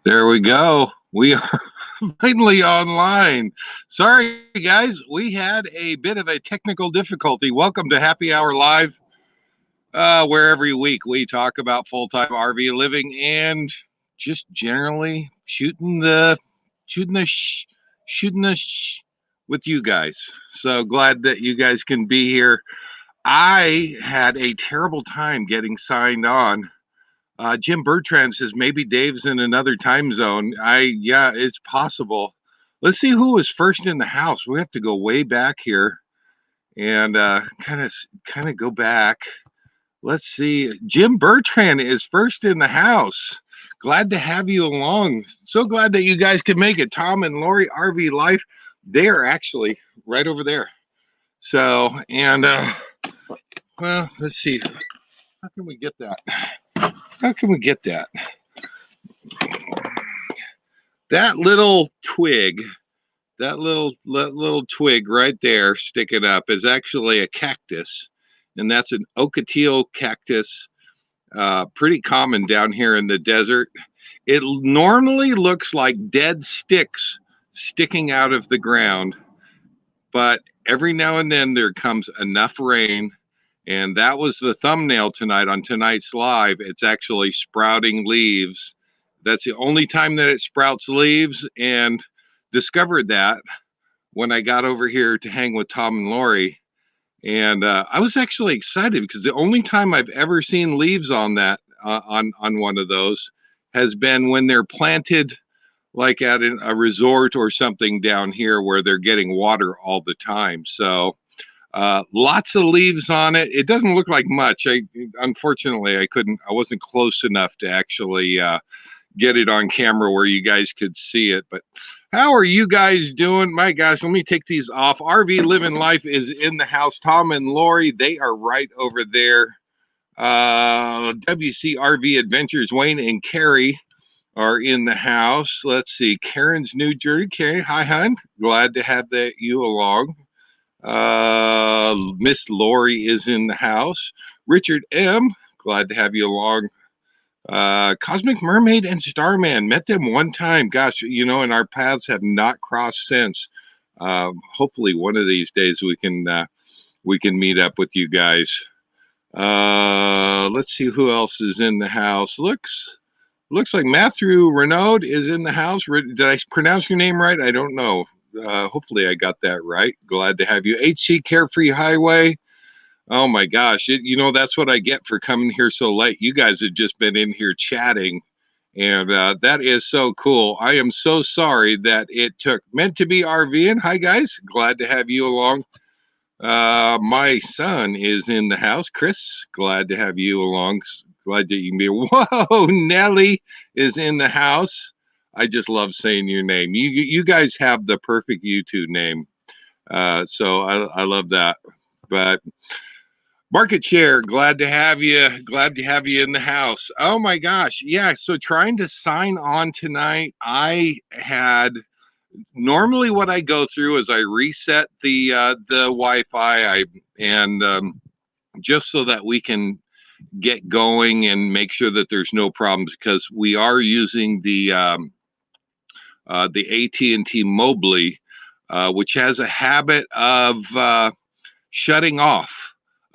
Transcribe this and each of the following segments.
There we go. We are finally online. Sorry, guys, we had a bit of a technical difficulty. Welcome to Happy Hour Live, where every week we talk about full-time RV living and just generally shooting the sh- shooting the with you guys. So glad that you guys can be here. I had a terrible time getting signed on. Jim Bertrand says maybe Dave's in another time zone. Yeah, it's possible. Let's see who was first in the house. We have to go way back here and kind of go back. Let's see. Jim Bertrand is first in the house. Glad to have you along. So glad that you guys could make it. Tom and Lori RV Life, they are actually right over there. So, well, let's see. How can we get that? How can we get that? That little twig, that little twig right there sticking up is actually a cactus, and that's an ocotillo cactus. Pretty common down here in the desert. It normally looks like dead sticks sticking out of the ground, but every now and then there comes enough rain, and that was the thumbnail tonight on tonight's live. It's actually sprouting leaves. That's the only time that it sprouts leaves, and discovered that when I got over here to hang with Tom and Lori. And I was actually excited because the only time I've ever seen leaves on that on one of those has been when they're planted like at a resort or something down here where they're getting water all the time. So lots of leaves on it. It doesn't look like much. Unfortunately I wasn't close enough to actually get it on camera where you guys could see it. But how are you guys doing? My gosh, let me take these off. RV Living Life is in the house. Tom and Lori, they are right over there. WCRV Adventures, Wayne and Carrie are in the house. Let's see, Karen's New Jersey. Karen, hi, hon. Glad to have you along. Miss Lori is in the house. Richard M., glad to have you along. Cosmic Mermaid and Starman, met them one time. Gosh, and our paths have not crossed since. Hopefully, one of these days we can meet up with you guys. Let's see who else is in the house. Looks like Matthew Renaud is in the house. Did I pronounce your name right? I don't know. Hopefully, I got that right. Glad to have you. HC Carefree Highway. Oh my gosh, that's what I get for coming here so late. You guys have just been in here chatting, and that is so cool. I am so sorry that it took meant to be RVing. Hi guys, glad to have you along. My son is in the house. Chris, glad to have you along. Glad that you can be. Whoa, Nelly is in the house. I just love saying your name. You guys have the perfect YouTube name. So I love that. But Market Share, glad to have you. Glad to have you in the house. Oh my gosh. Yeah. So trying to sign on tonight, I had normally what I go through is I reset the Wi-Fi and just so that we can get going and make sure that there's no problems because we are using the AT&T Mobley, which has a habit of shutting off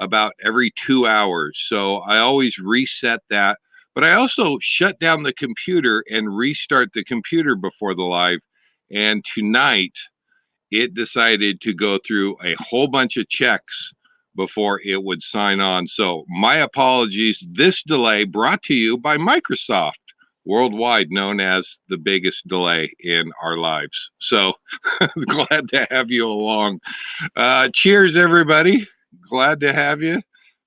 about every 2 hours. So I always reset that, but I also shut down the computer and restart the computer before the live. And tonight it decided to go through a whole bunch of checks before it would sign on. So my apologies. This delay brought to you by Microsoft, worldwide known as the biggest delay in our lives. So glad to have you along. Cheers, everybody. Glad to have you.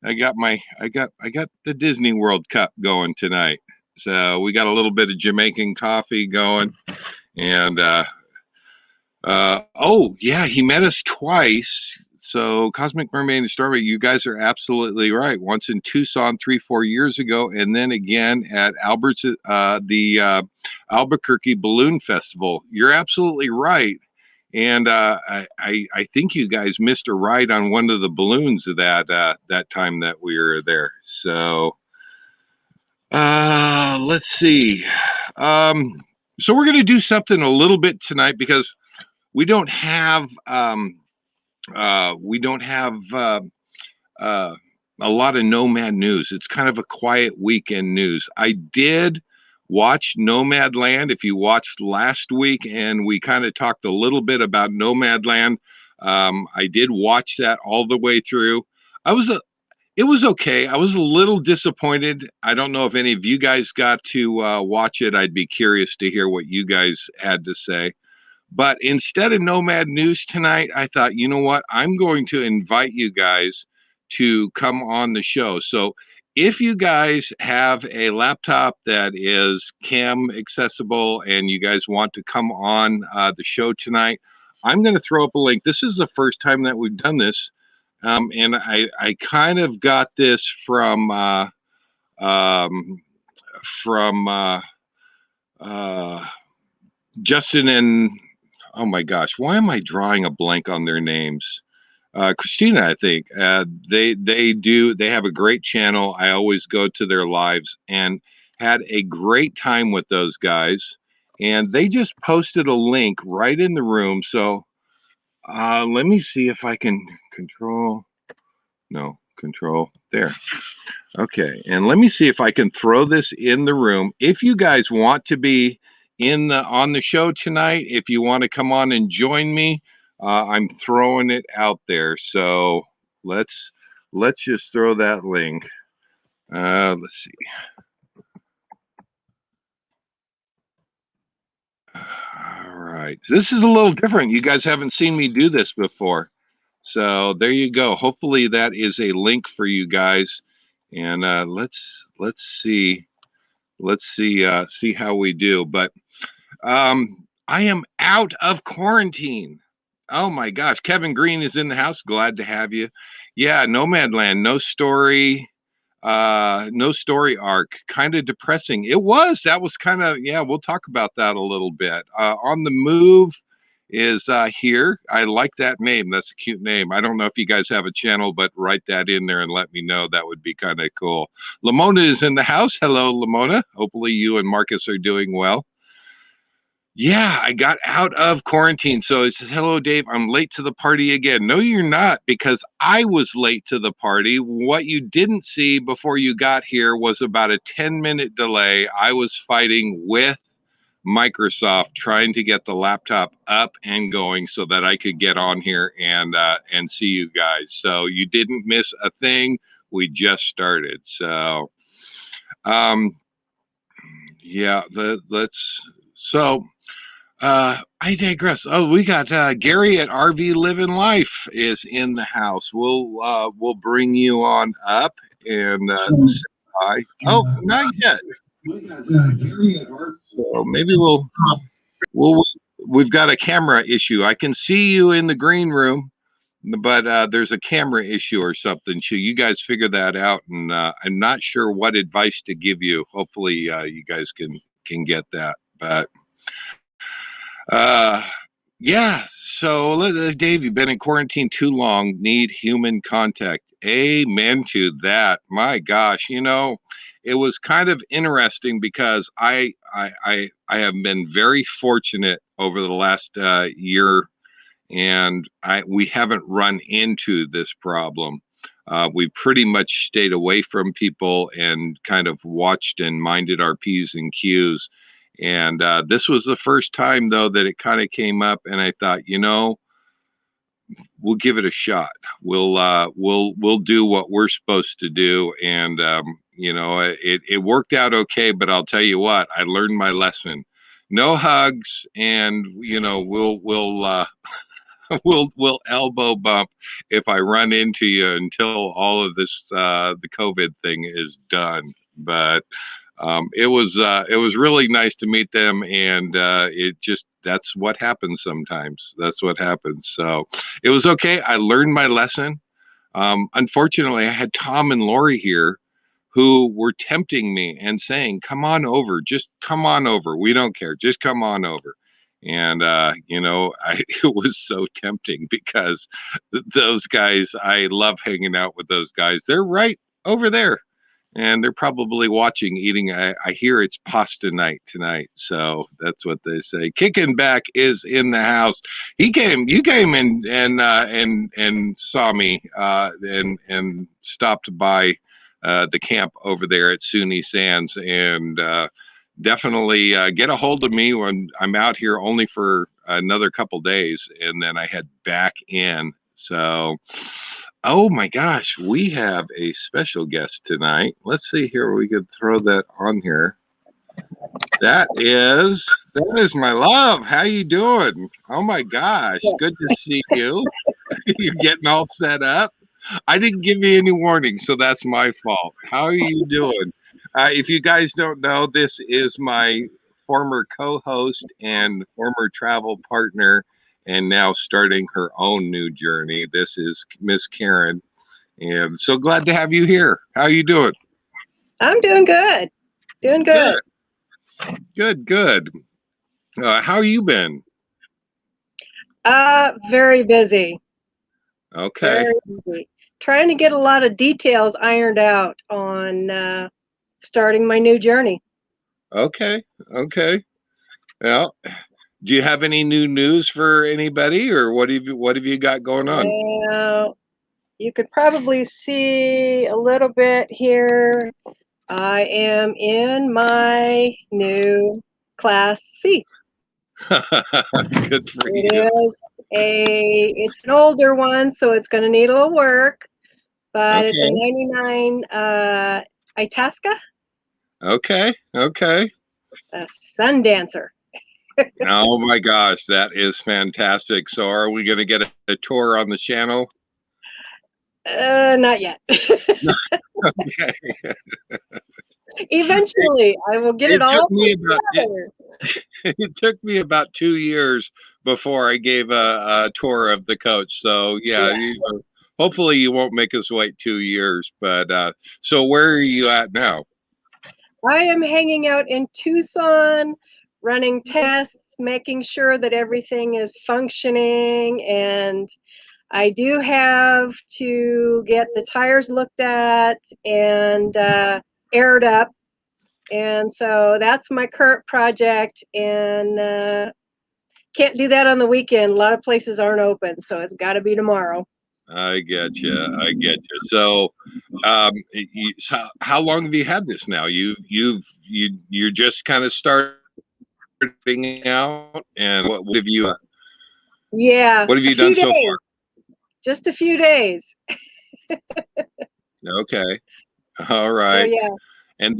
I got the Disney World Cup going tonight. So we got a little bit of Jamaican coffee going. And oh yeah, he met us twice. So Cosmic Mermaid and Starlight, you guys are absolutely right. Once in Tucson 3-4 years ago, and then again at the Albuquerque Balloon Festival. You're absolutely right. And I think you guys missed a ride on one of the balloons that time that we were there. So let's see. So we're going to do something a little bit tonight because we don't have we don't have uh, a lot of Nomad news. It's kind of a quiet weekend news. I did watch Nomadland. If you watched last week, and we kind of talked a little bit about Nomadland, I did watch that all the way through. I was It was okay. I was a little disappointed. I don't know if any of you guys got to watch it. I'd be curious to hear what you guys had to say. But instead of Nomad News tonight, I thought, you know what? I'm going to invite you guys to come on the show. So if you guys have a laptop that is cam accessible and you guys want to come on the show tonight, I'm going to throw up a link. This is the first time that we've done this. And I kind of got this um, from Justin and, oh my gosh, why am I drawing a blank on their names? Christina, I think. They have a great channel. I always go to their lives and had a great time with those guys. And they just posted a link right in the room. So let me see if I can control there. Okay, and let me see if I can throw this in the room. If you guys want to be on the show tonight, if you want to come on and join me, I'm throwing it out there. So let's just throw that link. Let's see. All right, this is a little different. You guys haven't seen me do this before. So there you go. Hopefully that is a link for you guys. And let's see see how we do. But I am out of quarantine. Oh my gosh, Kevin Green is in the house. Glad to have you. Yeah, Nomadland, no story arc. Kind of depressing. That was kind of, yeah, we'll talk about that a little bit. On the Move is here. I like that name. That's a cute name. I don't know if you guys have a channel, but write that in there and let me know. That would be kind of cool. Lamona is in the house. Hello, Lamona. Hopefully you and Marcus are doing well. Yeah, I got out of quarantine. So it says, hello, Dave. I'm late to the party again. No, you're not, because I was late to the party. What you didn't see before you got here was about a 10-minute delay. I was fighting with Microsoft trying to get the laptop up and going so that I could get on here and see you guys. So you didn't miss a thing. We just started. So yeah, I digress. Oh, we got Gary at RV Living Life is in the house. We'll bring you on up and say hi. Oh, not yet. So maybe we've got a camera issue. I can see you in the green room, but there's a camera issue or something. So you guys figure that out, and I'm not sure what advice to give you. Hopefully, you guys can get that. But yeah. So Dave, you've been in quarantine too long. Need human contact. Amen to that. My gosh, it was kind of interesting because I have been very fortunate over the last year, and we haven't run into this problem. We pretty much stayed away from people and kind of watched and minded our P's and Q's. And this was the first time, though, that it kind of came up, and I thought, we'll give it a shot. We'll do what we're supposed to do, and it worked out okay. But I'll tell you what, I learned my lesson. No hugs, and we'll elbow bump if I run into you until all of this the COVID thing is done. But it was really nice to meet them, and that's what happens sometimes. That's what happens. So it was okay. I learned my lesson. Unfortunately, I had Tom and Lori here who were tempting me and saying, come on over, just come on over. We don't care. Just come on over. And, it was so tempting because those guys, I love hanging out with those guys. They're right over there. and they're probably watching, eating. I hear it's pasta night tonight, so that's what they say. Kicking Back is in the house. You came and saw me and stopped by the camp over there at SUNY Sands, and definitely get a hold of me when I'm out here only for another couple days, and then I head back in. So, oh my gosh, we have a special guest tonight. Let's see here. We could throw that on here. That is my love. How you doing? Oh my gosh, good to see you. You're getting all set up. I didn't give you any warning, so that's my fault. How are you doing? If you guys don't know, this is my former co-host and former travel partner, and now starting her own new journey. This is Miss Karen, and so glad to have you here. How are you doing? I'm doing good. Doing good. Good. How you been? Very busy. Okay. Very busy. Trying to get a lot of details ironed out on starting my new journey. Okay. Well, do you have any new news for anybody, or what have you got going on? Well, you could probably see a little bit here. I am in my new Class C. Good for It you. is it's an older one, so it's going to need a little work, but it's a Okay. 99 Itasca, Okay. a Sundancer. Oh my gosh, that is fantastic. So, are we going to get a tour on the channel? Not yet. Okay. Eventually, I will get it It all took me put about it, together. it took me about 2 years before I gave a tour of the coach. So, yeah, Yeah. hopefully you won't make us wait 2 years. But so, where are you at now? I am hanging out in Tucson, running tests, making sure that everything is functioning, and I do have to get the tires looked at and aired up. And so that's my current project, and can't do that on the weekend. A lot of places aren't open, so it's got to be tomorrow. I get you. So, how long have you had this now? You're just kind of starting out, and what have you Yeah, what have a you few done so days, just a few days. far? Okay, all So right, yeah, and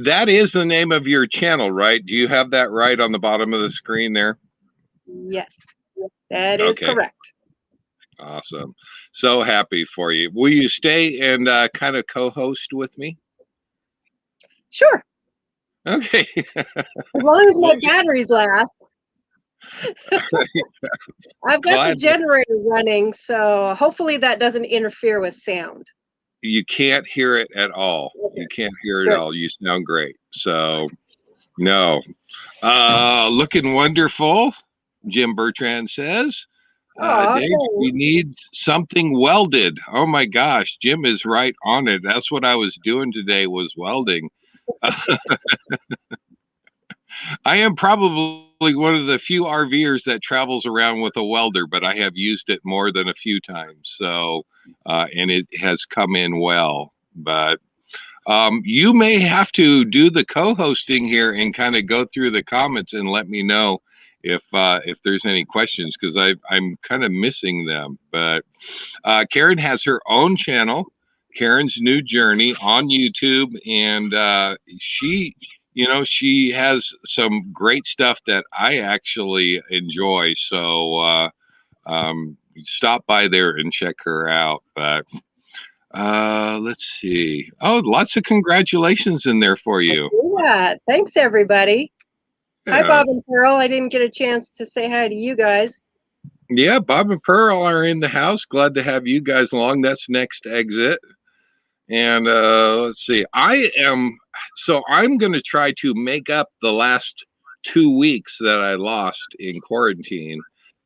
that is the name of your channel, right? Do you have that right on the bottom of the screen there? yes, that is Okay, correct. awesome. So happy for you. Will you stay and kind of co-host with me? Sure, Okay. as long as my Well, batteries last. I've got the glad generator running, so hopefully that doesn't interfere with sound. you can't hear it at all. Okay, You can't hear it at good. all. You sound great. So no. Looking wonderful, Jim Bertrand says. Oh, Dave, we thanks. need something welded. Oh my gosh, Jim is right on it. That's what I was doing today was welding. I am probably one of the few RVers that travels around with a welder, but I have used it more than a few times. So, and it has come in well. But you may have to do the co-hosting here and kind of go through the comments and let me know if there's any questions because I'm kind of missing them. But Karen has her own channel, Karen's New Journey, on YouTube, and she has some great stuff that I actually enjoy. So stop by there and check her out. But let's see. Oh, lots of congratulations in there for you. Yeah, thanks everybody. Hi, Yeah. Bob and Pearl. I didn't get a chance to say hi to you guys. Yeah, Bob and Pearl are in the house. Glad to have you guys along. That's next exit. And let's see. I'm going to try to make up the last 2 weeks that I lost in quarantine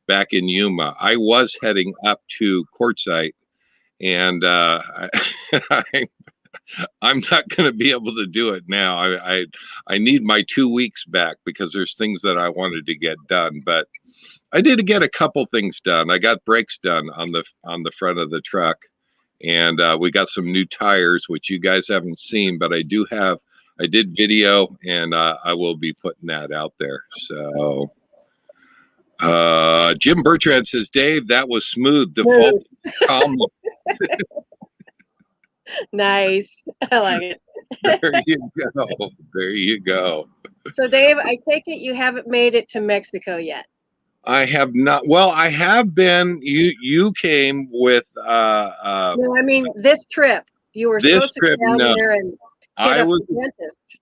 back in Yuma. I was heading up to Quartzsite, and I'm not going to be able to do it now. I need my 2 weeks back because there's things that I wanted to get done, but I did get a couple things done. I got brakes done on the front of the truck, and we got some new tires, which you guys haven't seen, but I did video, and I will be putting that out there. So Jim Bertrand says, Dave, that was smooth. Default calm. Nice. I like it. There you go. There you go. So Dave, I take it you haven't made it to Mexico yet. I have not. Well, I have been. You came with. No, I mean this trip. You were This supposed to trip, go down no. there and hit I up was the dentist.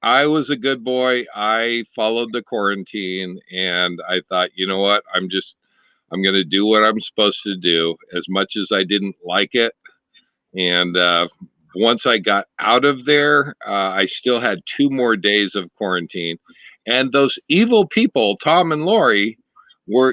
I was a good boy. I followed the quarantine, and I thought, you know what? I'm going to do what I'm supposed to do, as much as I didn't like it. And once I got out of there, I still had 2 more days of quarantine, and those evil people, Tom and Lori,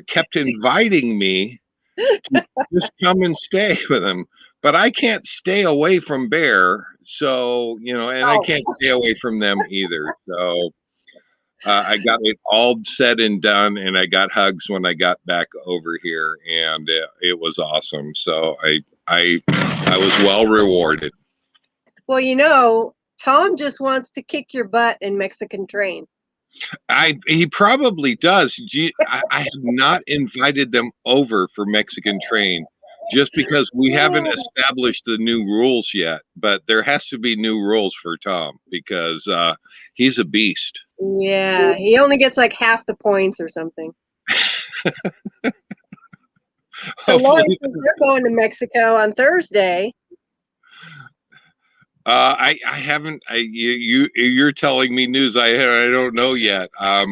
kept inviting me to just come and stay with them. But I can't stay away from Bear, so and I can't stay away from them either. So I got it all said and done, and I got hugs when I got back over here, and it was awesome. So I was well rewarded. Well, Tom just wants to kick your butt in Mexican Train. He probably does. I have not invited them over for Mexican Train, just because we haven't established the new rules yet. But there has to be new rules for Tom, because he's a beast. Yeah, he only gets like half the points or something. So Lori says they're going to Mexico on Thursday. I haven't. You're telling me news I don't know yet. I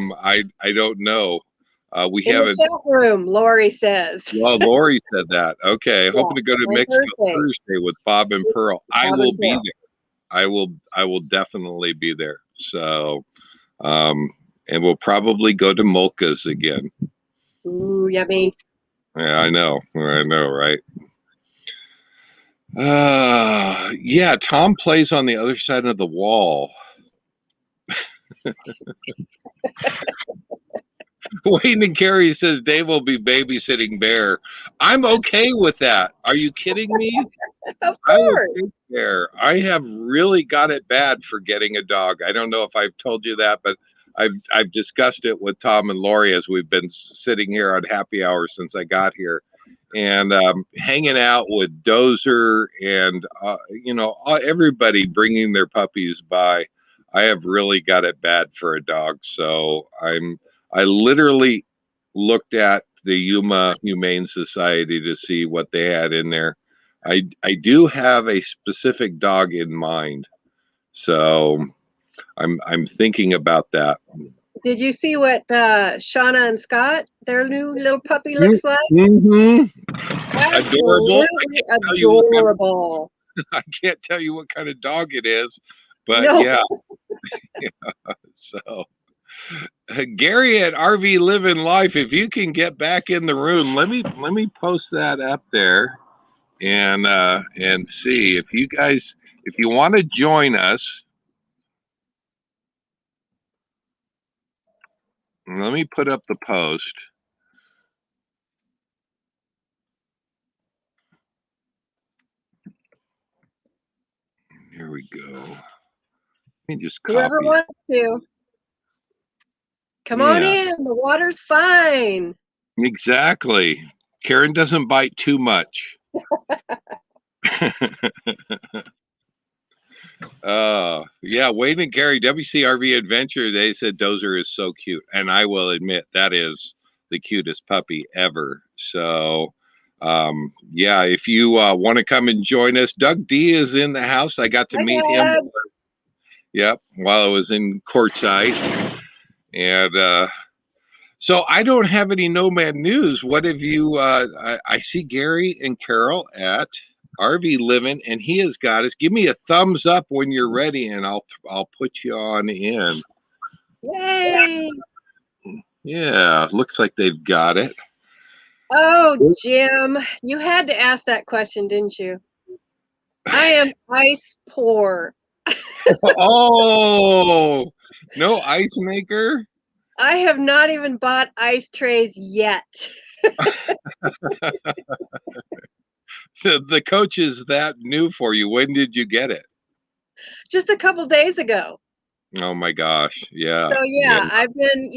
don't know. We in haven't. The chat room, Lori says. Well, Lori said that. Okay, hoping to go to Mexico Thursday with Bob and Pearl. I will be there. I will definitely be there. So, and we'll probably go to Molka's again. Ooh, yummy. Yeah, I know, right? Yeah, Tom plays on the other side of the wall. Wayne and Carrie says Dave will be babysitting Bear. I'm okay with that. Are you kidding me? Of course. I have really got it bad for getting a dog. I don't know if I've told you that, but I've discussed it with Tom and Lori as we've been sitting here on happy hour since I got here, and hanging out with Dozer and everybody bringing their puppies by. I have really got it bad for a dog, so I literally looked at the Yuma Humane Society to see what they had in there. I do have a specific dog in mind, so I'm thinking about that. Did you see what Shauna and Scott, their new little puppy, looks like? Mm-hmm. Adorable. Adorable. I can't tell you what kind of dog it is, but yeah. So Gary at RV Living Life, if you can get back in the room, let me post that up there and see if you want to join us. Let me put up the post. Here we go. Let me just copy. Whoever wants to. Come on in. The water's fine. Exactly. Karen doesn't bite too much. Yeah, Wade and Gary, WCRV Adventure, they said Dozer is so cute. And I will admit that is the cutest puppy ever. So, yeah, if you want to come and join us, Doug D is in the house. I got to meet him. Yep, while I was in courtside. And so I don't have any Nomad news. What have you? I see Gary and Carol at RV Living, and he has got us. Give me a thumbs up when you're ready, and I'll put you on in. Yay! Yeah, looks like they've got it. Oh, Jim, you had to ask that question, didn't you? I am ice poor. Oh, no ice maker? I have not even bought ice trays yet. The coach is that new for you. When did you get it? Just a couple days ago. Oh my gosh. Yeah. So Yeah. yeah, I've been,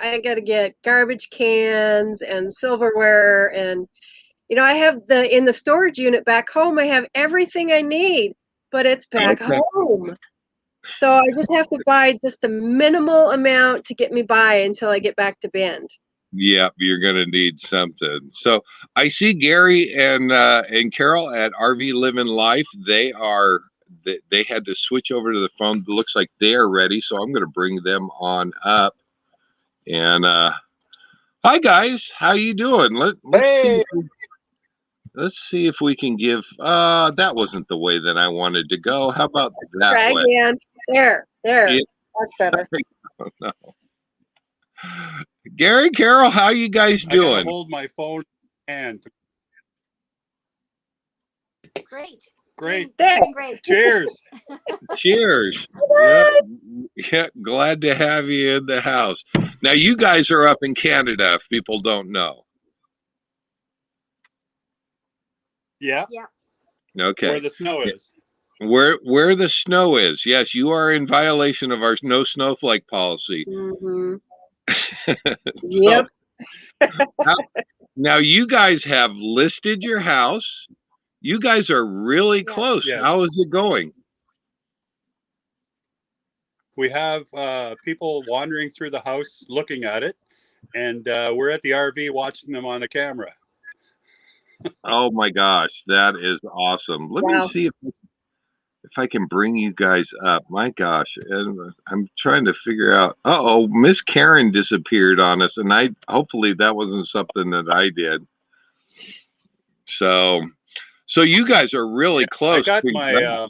I got to get garbage cans and silverware, and I have in the storage unit back home, I have everything I need, but it's back Okay. home. So I just have to buy just the minimal amount to get me by until I get back to Bend. Yeah, you're gonna need something. So I see Gary and Carol at RV Living Life. They had to switch over to the phone. It looks like they are ready, so I'm gonna bring them on up. And hi guys, how you doing? Hey, Let's see if we can give that wasn't the way that I wanted to go. How about that Try way? again. There. Yeah. That's better. No. Gary, Carol, how you guys I gotta doing? hold my phone and Great. great. Doing great. Cheers. Cheers. Yeah, yeah, glad to have you in the house. Now you guys are up in Canada, if people don't know. Yeah, where Okay. the snow is. Where the snow is. Yes, you are in violation of our no snowflake policy. Mm-hmm. So, Yep. now you guys have listed your house. You guys are really Yes. close. Yes. How is it going? We have people wandering through the house looking at it, and we're at the RV watching them on the camera. Oh my gosh, that is awesome. Let me Wow. see if I can bring you guys up. My gosh, and I'm trying to figure out. Uh-oh, Miss Karen disappeared on us, and I hopefully that wasn't something that I did. So you guys are really I close. got my.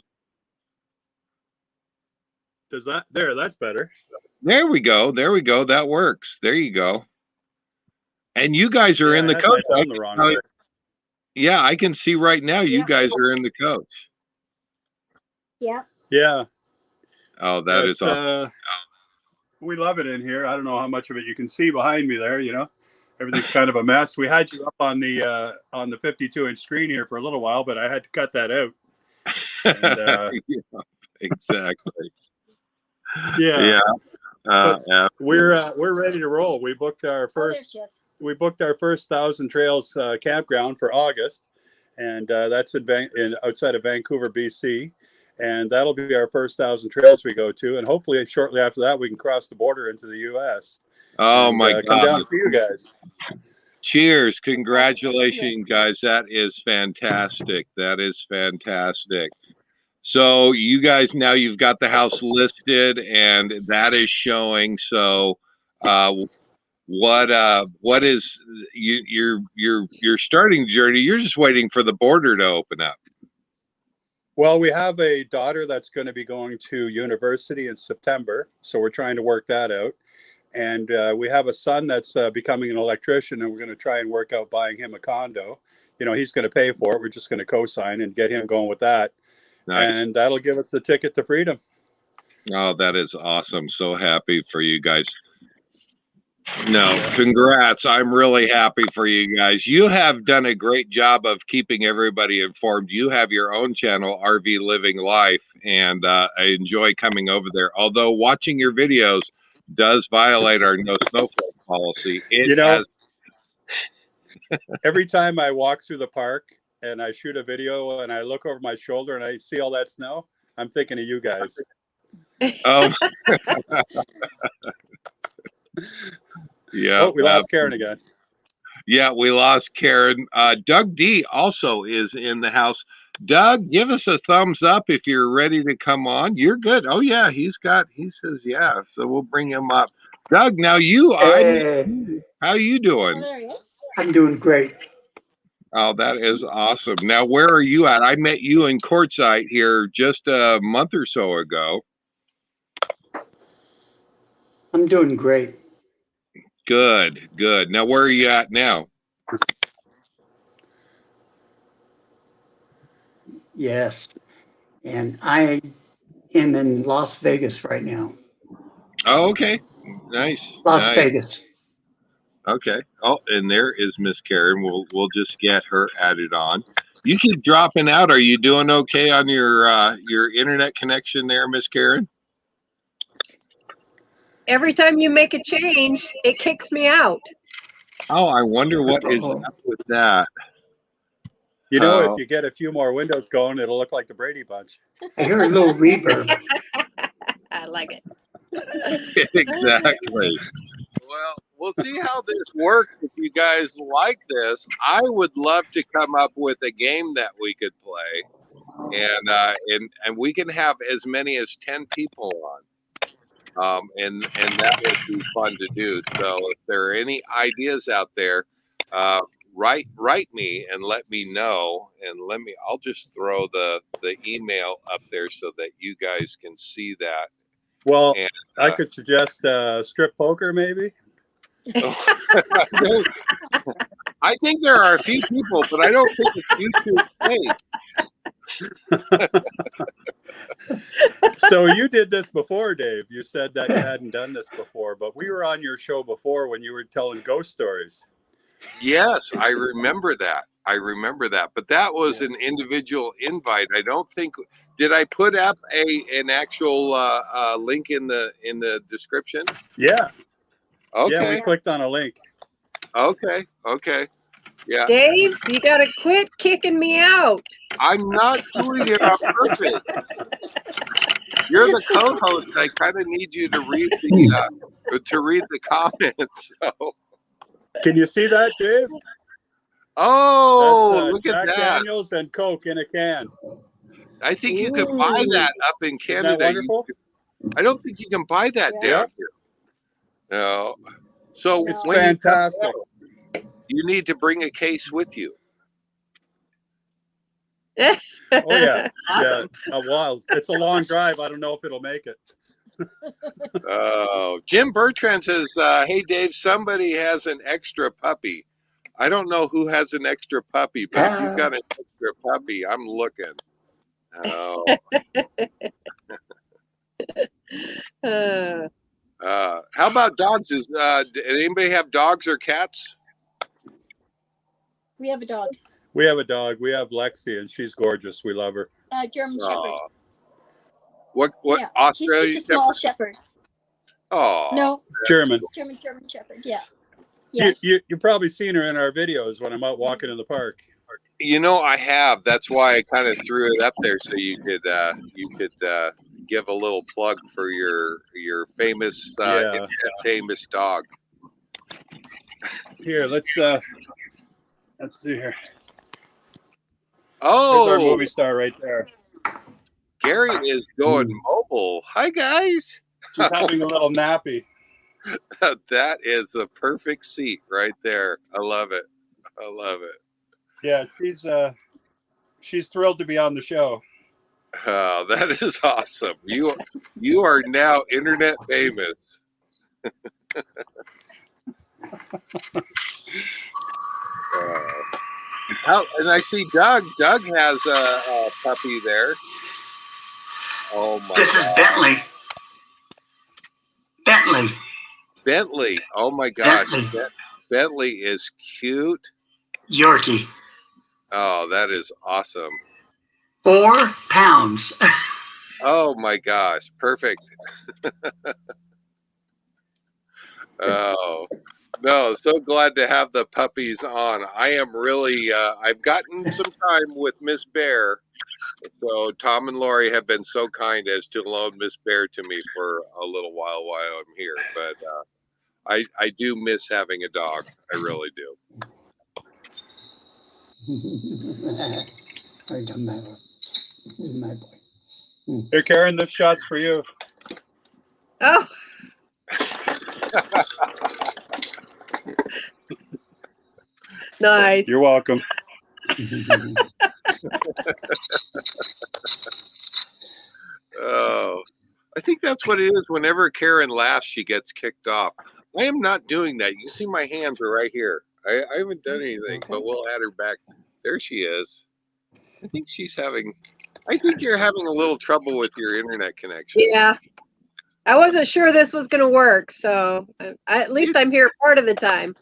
Does that there? That's better. There we go. There we go. That works. There you go. And you guys are Yeah, in I the had coach. my phone the wrong way. Yeah, I can see right now you Yep. guys are in the coach. Yep. Yeah, Oh, that is it's awesome. we love it in here. I don't know how much of it you can see behind me there. Everything's kind of a mess. We had you up on the 52-inch screen here for a little while, but I had to cut that out. And, Yeah, exactly. yeah. Yeah. We're ready to roll. We booked our first 1,000 Trails campground for August, and that's outside of Vancouver, BC, and that'll be our first 1,000 Trails we go to, and hopefully shortly after that we can cross the border into the U.S. Oh and, my come down God. to you guys. Cheers. Congratulations, guys. That is fantastic. That is fantastic. So you guys now you've got the house listed and that is showing. So what is your starting journey? You're just waiting for the border to open up. Well, we have a daughter that's going to be going to university in September, so we're trying to work that out. And we have a son that's becoming an electrician, and we're going to try and work out buying him a condo. He's going to pay for it. We're just going to co-sign and get him going with that. Nice. And that'll give us the ticket to freedom. Oh, that is awesome. So happy for you guys. No, congrats. I'm really happy for you guys. You have done a great job of keeping everybody informed. You have your own channel, RV Living Life, and I enjoy coming over there. Although watching your videos does violate our no snowflake policy. Every time I walk through the park and I shoot a video and I look over my shoulder and I see all that snow, I'm thinking of you guys. Oh, yeah. Oh, we lost Karen again. Yeah, we lost Karen. Doug D also is in the house. Doug, give us a thumbs up if you're ready to come on. You're good. Oh yeah, he says yeah. So we'll bring him up. Doug, now how you doing? I'm doing great. Oh, that is awesome. Now, where are you at? I met you in Quartzsite here just a month or so ago. I'm doing great. Good, good. Now, where are you at now? Yes. And I am in Las Vegas right now. Oh, okay. Nice. Las Nice. Vegas. Okay. Oh, and there is Miss Karen. We'll just get her added on. You keep dropping out. Are you doing okay on your internet connection there, Miss Karen? Every time you make a change, it kicks me out. Oh, I wonder what is Uh-oh. up with that. You know, if Oh. you get a few more windows going, it'll look like the Brady Bunch. I hear a little reverb. I like it. Exactly. Well, we'll see how this works. If you guys like this, I would love to come up with a game that we could play, and we can have as many as 10 people on, and that would be fun to do. So if there are any ideas out there, write me and let me know, and I'll just throw the email up there so that you guys can see that. Well, And I could suggest strip poker, maybe. I think there are a few people, but I don't think it's YouTube safe. So you did this before, Dave. You said that you hadn't done this before, but we were on your show before when you were telling ghost stories. Yes, I remember that. But that was an individual invite. I don't think. Did I put up an actual link in the description? Yeah. Okay. Yeah, we clicked on a link. Okay. Yeah. Dave, you gotta quit kicking me out. I'm not doing it on purpose. You're the co-host. I kind of need you to read the comments. So. Can you see that, Dave? Oh, That's look Jack at that! Daniels and Coke in a can. I think you can buy that up in Isn't Canada. that wonderful? I don't think you can buy that Yeah. down here. No. So It's when you come fantastic. out, you need to bring a case with you. Oh yeah, Awesome. yeah. Well, it's a long drive. I don't know if it'll make it. Oh, Jim Bertrand says, "Hey Dave, somebody has an extra puppy. I don't know who has an extra puppy, but if you've got an extra puppy, I'm looking." Oh. How about dogs? Did anybody have dogs or cats? We have a dog, We have a dog. We have Lexi, and she's gorgeous. We love her. German Shepherd. Oh. What Yeah, Australia? she's just a small shepherd. Oh, No, German. German Shepherd. Yeah. Yeah. You've probably seen her in our videos when I'm out walking in the park. you know I have. That's why I kind of threw it up there so you could give a little plug for your famous Yeah. famous dog. Here, let's see here. Oh, There's our movie star right there. Gary is going mobile. Hi guys. She's having a little nappy. That is the perfect seat right there. I love it. Yeah, she's thrilled to be on the show. Oh, that is awesome. You are now internet famous. And I see Doug. Doug has a puppy there. Oh my This is God. Bentley. Bentley. Oh my gosh. Bentley. Bentley is cute. Yorkie. Oh, that is awesome. 4 pounds. Oh my gosh. Perfect. Oh. No, so glad to have the puppies on. I am really, I've gotten some time with Miss Bear. So Tom and Lori have been so kind as to loan Miss Bear to me for a little while I'm here. But I do miss having a dog. I really do. It doesn't matter. My boy. Here, Karen, this shot's for you. Oh. Nice. You're welcome. Oh, I think that's what it is. Whenever Karen laughs, she gets kicked off. I am not doing that. You see my hands are right here. I haven't done anything, but we'll add her back. There she is. I think she's having. I think you're having a little trouble with your internet connection. Yeah. I wasn't sure this was going to work, so at least I'm here part of the time.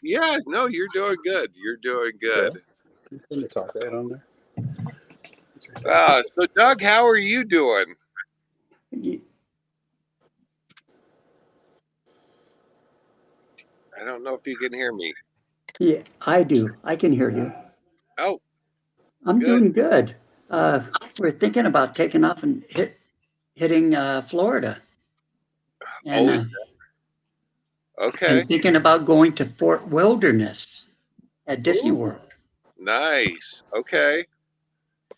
Yeah, no, you're doing good. You're doing good. It's in the top right on there. So Doug, how are you doing? I don't know if you can hear me. Yeah, I do. I can hear you. Oh, I'm good. doing good. We're thinking about taking off and hitting Florida. And, okay. and thinking about going to Fort Wilderness at Disney Ooh. World. Nice. Okay.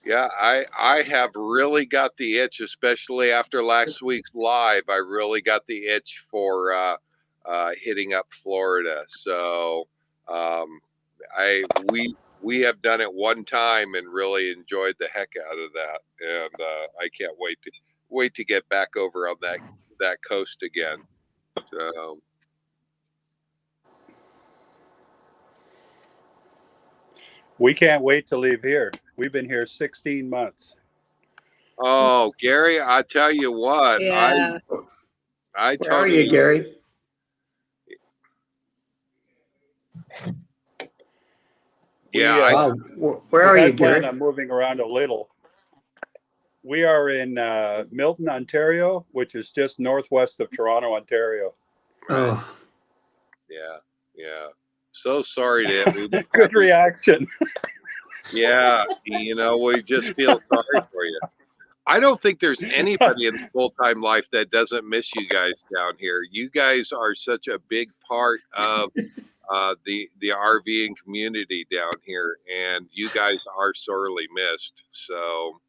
Yeah, I have really got the itch, especially after last week's live. I really got the itch for hitting up Florida. So we have done it one time and really enjoyed the heck out of that, and I can't wait to get back over on that coast again. So. We can't wait to leave here. We've been here 16 months. Oh, Gary, I tell you what, Yeah. I Where totally. are you, Gary? Yeah, where are you, plan Gary? on moving around a little. We are in Milton, Ontario, which is just northwest of Toronto, Ontario. Right. Oh, Yeah. So sorry to Good reaction. Yeah, we just feel sorry for you. I don't think there's anybody in full-time life that doesn't miss you guys down here. You guys are such a big part of the RVing community down here, and you guys are sorely missed. So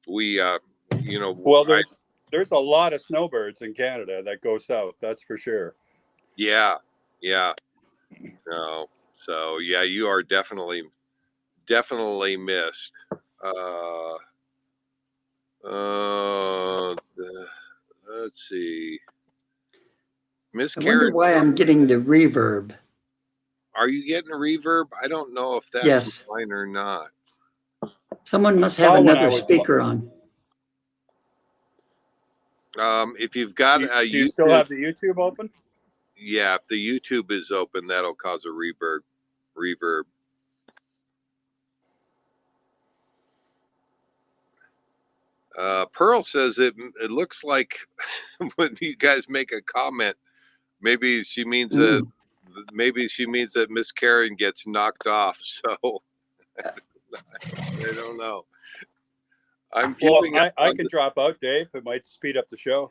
we, Well, there's a lot of snowbirds in Canada that go south. That's for sure. Yeah. No. So yeah, you are definitely missed. Let's see. Miss I wonder Karen, why I'm getting the reverb. are you getting a reverb? I don't know if that's Yes. fine or not. Someone must have another speaker on. If you've got do you still have the YouTube open? Yeah, if the YouTube is open, that'll cause a reverb. Pearl says it looks like when you guys make a comment, maybe she means that Miss Karen gets knocked off. So I don't know. I can drop out, Dave. It might speed up the show.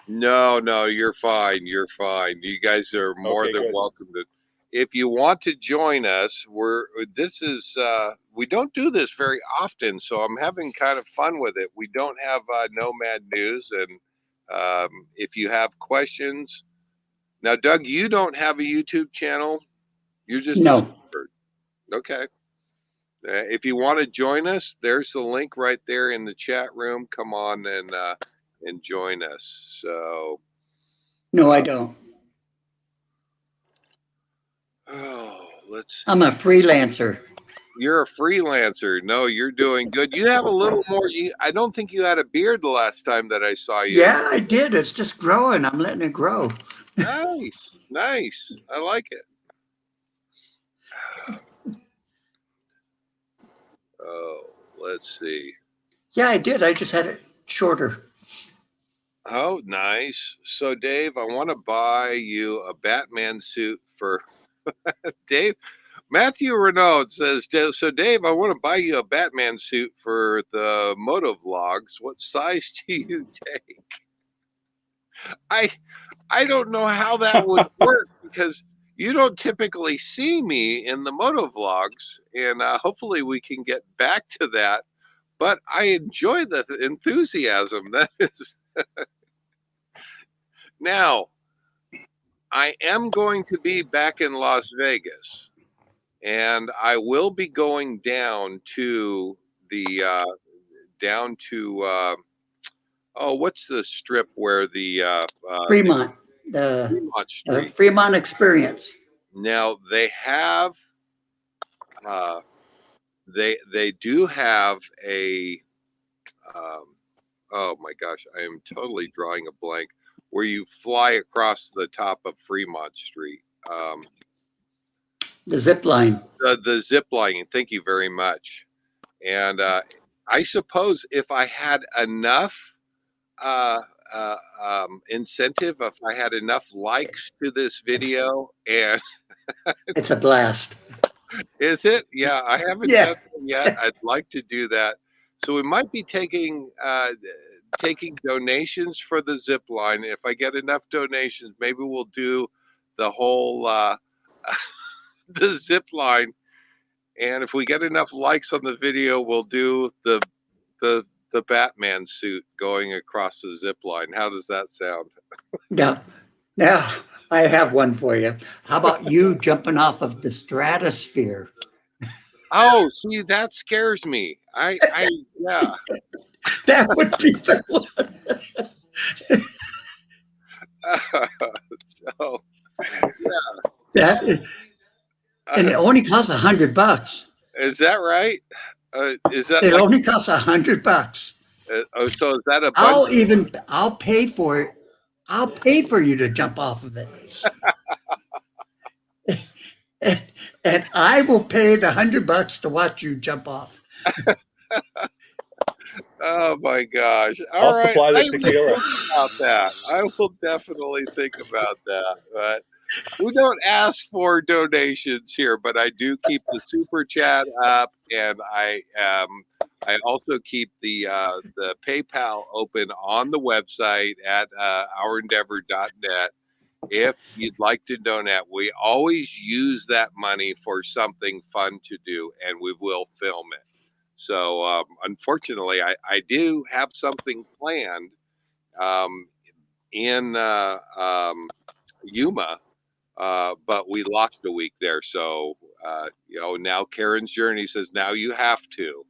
No, you're fine. You're fine. You guys are more than welcome to. If you want to join us, we don't do this very often, so I'm having kind of fun with it. We don't have Nomad News, and if you have questions, now Doug, you don't have a YouTube channel. You're just no. a snowbird. Okay. If you want to join us, there's the link right there in the chat room. Come on and join us. So. No, I don't. Oh, let's see. I'm a freelancer. You're a freelancer. No, you're doing good. You have a little more. I don't think you had a beard the last time that I saw you. Yeah, I did. It's just growing. I'm letting it grow. Nice. I like it. Oh, let's see. Yeah, I did. I just had it shorter. Oh, nice. So, Dave, I want to buy you a Batman suit for Dave. Matthew Renaud says, so Dave, I want to buy you a Batman suit for the moto vlogs. What size do you take? I don't know how that would work because you don't typically see me in the moto vlogs, and hopefully we can get back to that. But I enjoy the enthusiasm. That is. Now, I am going to be back in Las Vegas. And I will be going down to the what's the strip where the Fremont, Fremont Street, Fremont Experience. Now they have they do have a oh my gosh, I am totally drawing a blank, where you fly across the top of Fremont Street. The zip line. The zip lining. Thank you very much. And I suppose if I had enough incentive, if I had enough likes to this video, and It's a blast. is it? Yeah, I haven't Yeah. done it yet. I'd like to do that. So we might be taking donations for the zip line. If I get enough donations, maybe we'll do the whole the zip line. And if we get enough likes on the video, we'll do the Batman suit going across the zip line. How does that sound? Yeah. Now, I have one for you. How about you jumping off of the stratosphere? Oh, see, that scares me. Yeah. That would be the one. So, That is, and it only costs $100. is that right? Is that It like? only costs $100. Oh, so is that a I'll pay for it. I'll pay for you to jump off of it. And I will pay the $100 to watch you jump off. Oh my gosh! I'll All right, supply I the will tequila. think about that. I will definitely think about that. But we don't ask for donations here, but I do keep the super chat up, and I also keep the PayPal open on the website at ourendeavor.net. If you'd like to donate, we always use that money for something fun to do, and we will film it. So unfortunately, I do have something planned in Yuma, but we lost a week there. So now Karen's Journey says now you have to.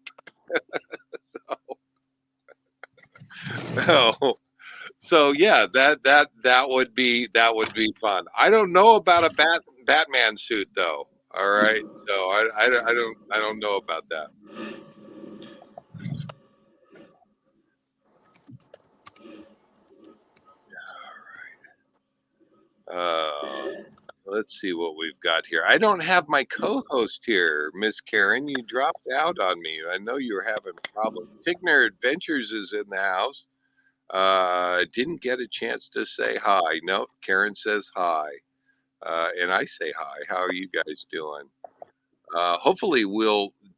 So yeah, that would be fun. I don't know about a Batman suit though. All right, so I don't know about that. Let's see what we've got here. I don't have my co-host here, Miss Karen. You dropped out on me. I know you were having problems. Tigner Adventures is in the house. Didn't get a chance to say hi. No, Karen says hi. And I say hi. How are you guys doing? Hopefully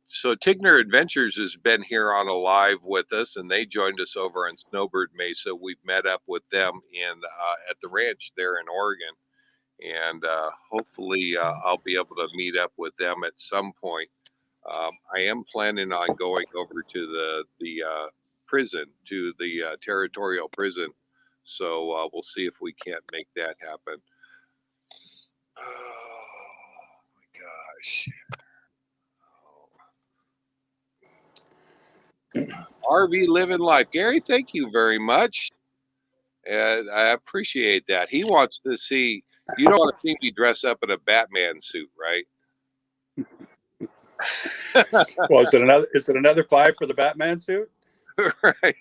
so Tigner Adventures has been here on a live with us, and they joined us over on Snowbird Mesa. We've met up with them at the ranch there in Oregon. And hopefully I'll be able to meet up with them at some point. I am planning on going over to the prison, to the territorial prison. So we'll see if we can't make that happen. Oh my gosh. RV Living Life. Gary, thank you very much. And I appreciate that. He wants to see, you don't want to see me dress up in a Batman suit, right? Well, is it another 5 for the Batman suit? Right.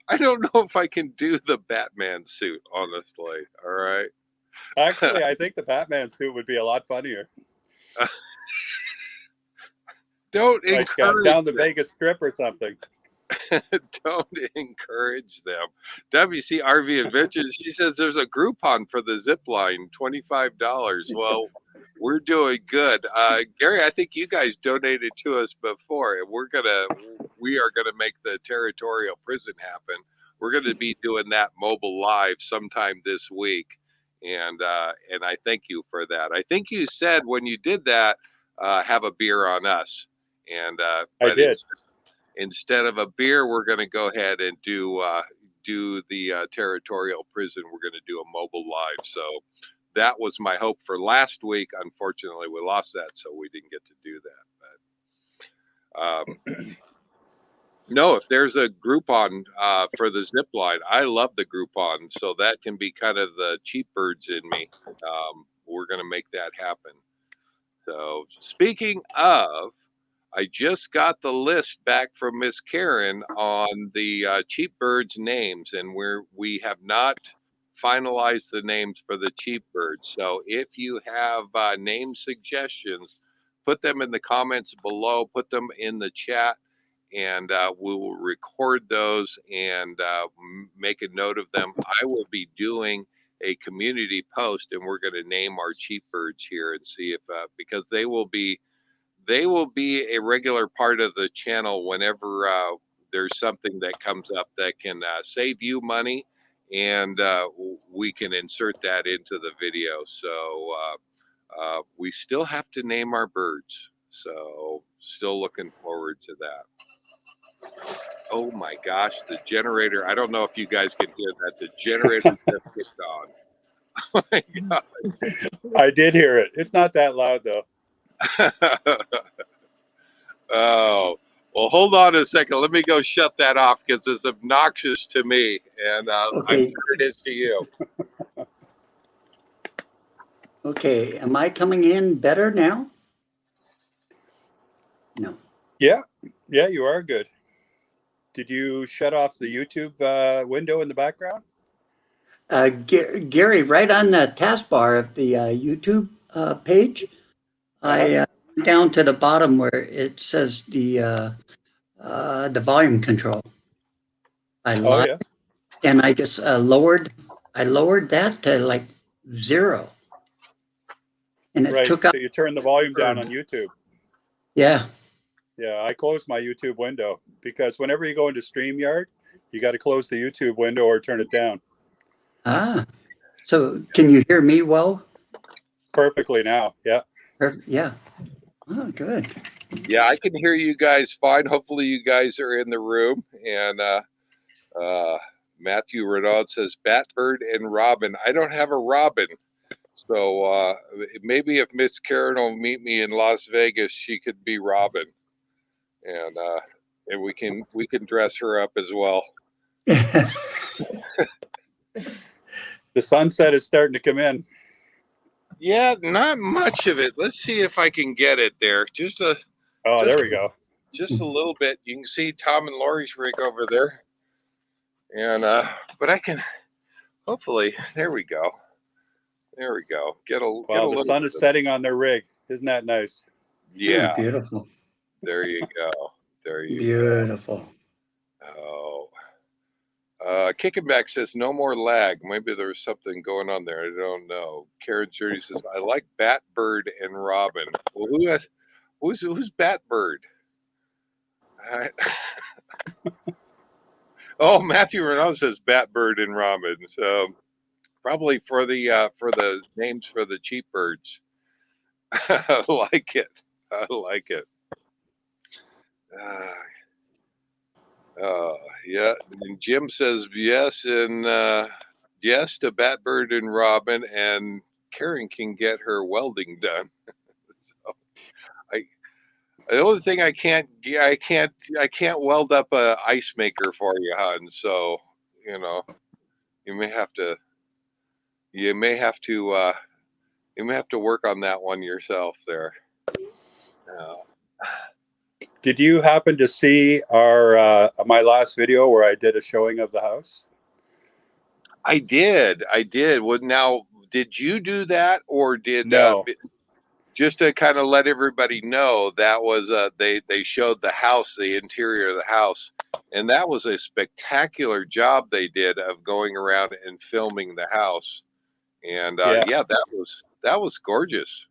I don't know if I can do the Batman suit, honestly. All right. Actually, I think the Batman suit would be a lot funnier. Don't Like encourage down the them. Vegas Strip or something. Don't encourage them. WCRV Adventures, she says there's a Groupon for the zip line, $25. Well, we're doing good. Gary, I think you guys donated to us before, and we are gonna make the territorial prison happen. We're gonna be doing that mobile live sometime this week, and I thank you for that. I think you said when you did that, have a beer on us, and I did. Instead of a beer, we're going to go ahead and do the territorial prison. We're going to do a mobile live. So that was my hope for last week. Unfortunately, we lost that, so we didn't get to do that. But no, if there's a Groupon for the zip line, I love the Groupon. So that can be kind of the cheap birds in me. We're going to make that happen. So speaking of, I just got the list back from Miss Karen on the cheap birds names, and we have not finalized the names for the cheap birds. So if you have name suggestions, put them in the comments below, put them in the chat, and we will record those and make a note of them. I will be doing a community post, and we're going to name our cheap birds here and see if because they will be a regular part of the channel whenever there's something that comes up that can save you money, and we can insert that into the video. So we still have to name our birds. So still looking forward to that. Oh my gosh, the generator. I don't know if you guys can hear that. The generator just kicked on. Oh my God. I did hear it. It's not that loud though. Oh, well, hold on a second. Let me go shut that off because it's obnoxious to me, and I'm Okay. sure it is to you. Okay, am I coming in better now? No. Yeah, you are good. Did you shut off the YouTube window in the background? Gary, right on the taskbar of the YouTube page, I went down to the bottom where it says the volume control. I Oh lied, yes. and I just lowered that to like 0, and it Right. took So up. you turn the volume down on YouTube. Yeah. Yeah, I closed my YouTube window because whenever you go into StreamYard, you got to close the YouTube window or turn it down. Ah. So can you hear me well? Perfectly now. Yeah. Yeah. Oh, good. Yeah, I can hear you guys fine. Hopefully, you guys are in the room. And Matthew Renaud says Batbird and Robin. I don't have a Robin. So maybe if Miss Karen will meet me in Las Vegas, she could be Robin, and we can dress her up as well. The sunset is starting to come in. Yeah, not much of it. Let's see if I can get it there. There we go. Just a little bit. You can see Tom and Lori's rig over there, and but I can hopefully. There we go. There we go. Get a The little sun is setting on their rig. Isn't that nice? Yeah. Oh, beautiful. There you go. There you Beautiful. go. Oh. Kickenback says no more lag. Maybe there's something going on there. I don't know. Karen Shirley says I like Batbird and Robin. Well, who's Batbird? Oh, Matthew Renaud says Batbird and Robin. So probably for the names for the cheap birds. I like it. I like it. Yeah. And Jim says yes, and yes to Batbird and Robin, and Karen can get her welding done. So the only thing I can't weld up a ice maker for you, hon. So you may have to work on that one yourself there. Did you happen to see our my last video where I did a showing of the house? I did. Well, now, did you do that, or did No. just to kind of let everybody know that was they showed the house, the interior of the house, and that was a spectacular job they did of going around and filming the house, and yeah, that was gorgeous.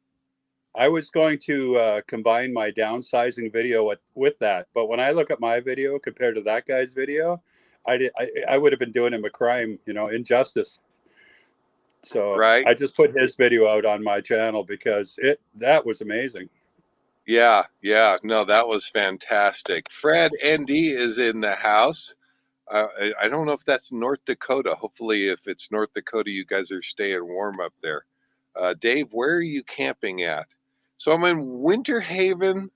I was going to combine my downsizing video with that, but when I look at my video compared to that guy's video, I would have been doing him a crime, injustice. So Right. I just put his video out on my channel because that was amazing. Yeah, no, that was fantastic. Fred ND is in the house. I don't know if that's North Dakota. Hopefully, if it's North Dakota, you guys are staying warm up there. Dave, where are you camping at? So I'm in Winter Haven,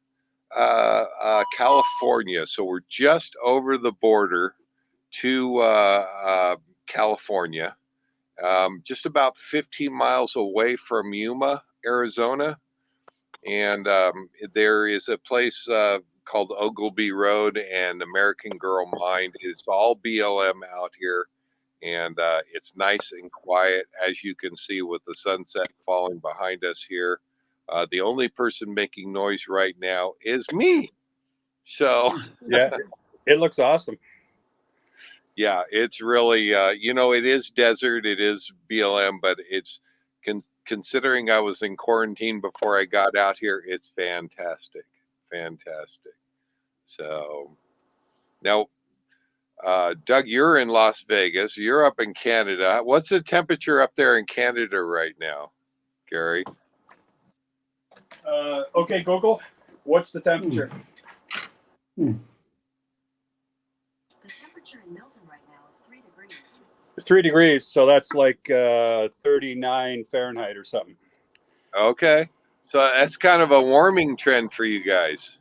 California. So we're just over the border to California, just about 15 miles away from Yuma, Arizona. and there is a place called Ogleby Road and American Girl Mine. It's all BLM out here, and it's nice and quiet, as you can see with the sunset falling behind us here. The only person making noise right now is me. So, Yeah, it looks awesome. yeah, it's really, it is desert, it is BLM, but it's considering I was in quarantine before I got out here, it's fantastic. Fantastic. So now, Doug, you're in Las Vegas. You're up in Canada. What's the temperature up there in Canada right now, Gary? Okay, Google, what's the temperature? Hmm. The temperature in Milton right now is 3 degrees. 3 degrees, so that's like 39 Fahrenheit or something. Okay. So that's kind of a warming trend for you guys.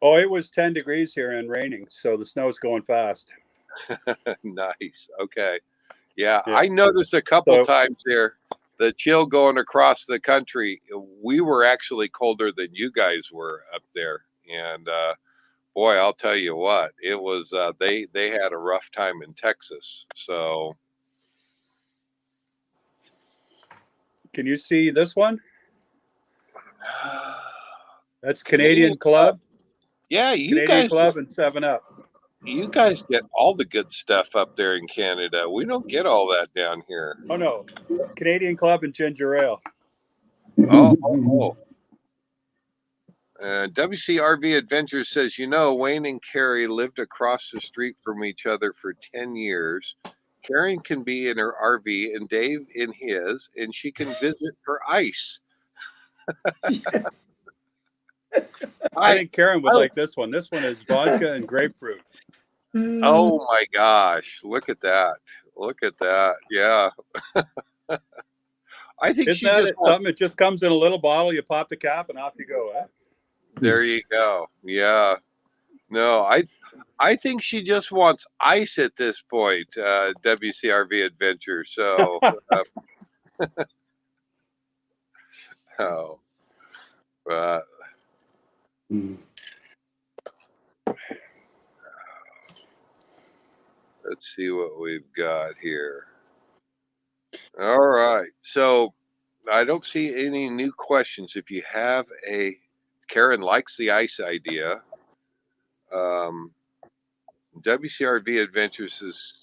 Oh, it was 10 degrees here and raining, so the snow's going fast. Nice. Okay. Yeah, Yeah. I noticed a couple So- times here the chill going across the country. We were actually colder than you guys were up there, and boy, I'll tell you what, it was. They had a rough time in Texas. So Can you see this one? That's Canadian Club. Yeah, you Canadian guys. Club and 7-Up. You guys get all the good stuff up there in Canada. We don't get all that down here. Oh no, Canadian Club and ginger ale. Oh. WCRV Adventures says, Wayne and Carrie lived across the street from each other for 10 years. Karen can be in her RV and Dave in his, and she can visit for ice. I think Karen would like this one. This one is vodka and grapefruit. Oh my gosh. Look at that. Look at that. Yeah. I think Isn't she that just it? wants, Something? It just comes in a little bottle. You pop the cap and off you go. Eh? there you go. Yeah. No, I think she just wants ice at this point, WCRV Adventure. So, oh, let's see what we've got here. All right. So I don't see any new questions. If you have Karen likes the ice idea. WCRV Adventures is